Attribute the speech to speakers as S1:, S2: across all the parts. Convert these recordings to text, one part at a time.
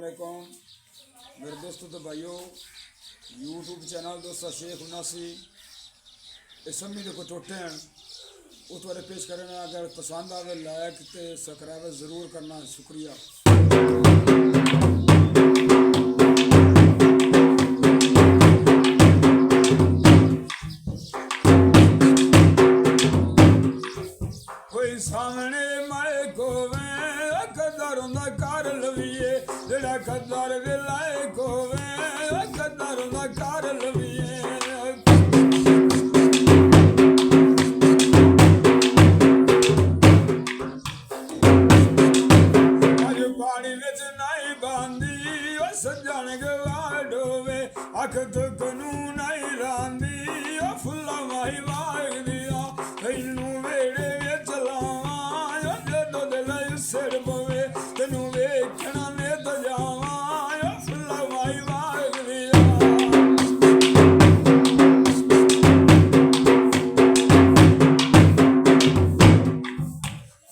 S1: वालेकुम मेरे दोस्तों तो भाइयों यूट्यूब चैनल दोस्त शेख उनासी इसमी देखो टोटे हैं वो थोड़े पेश करना अगर पसंद आवे लाइक ते सब्सक्राइब ज़रूर करना शुक्रिया। कोई सामने माए कोवे कदर उंदा कर लविए जेड़ा कदर विलाए कोवे कदर उंदा कर लविए। पानी विच नहीं बांधी सजन गवाड़ होवे अख तुक नू नहीं रांदी फुल्ला माही वाग दिया तैनू वेड़े विच लावां जदों दिल सिर पवे तैनू वेखना नित जावां फुल्ला माही वाग दिया।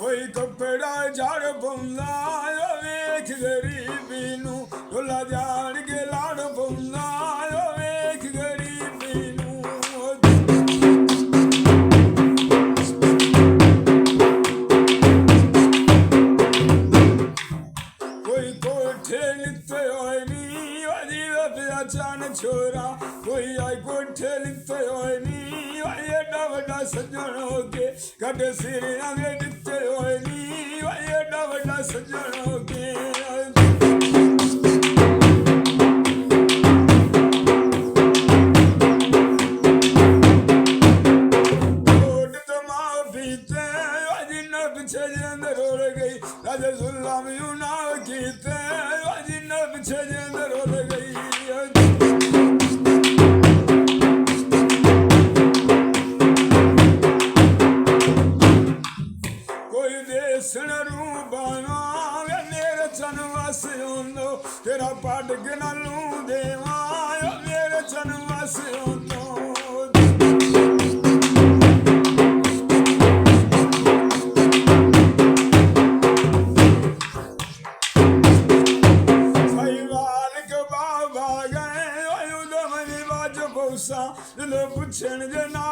S1: कोई कपड़ा झाड़ पौंदा वेख गरीबी नू ढोला जान के लाड़ पौंदा वेख गरीबी नू। कोई कोठे लिते होए नी जीवा पिया चान छोरा कोई आई कोठे लिते होए नी एडा वड्डा सज्जन हो के कट सिर आगे दिते होए नी एडा वड्डा सज्जन हो के। पिछे अंदर हो गई राजा जुल्लम यूं ना कीते जिन्ना पिछे अंदर हो गई। कोई देसन रूबाना मेरे चन वस होंदो तेरा पट गिना लू देवा मेरे चन वस होंदो। पुछण जे ना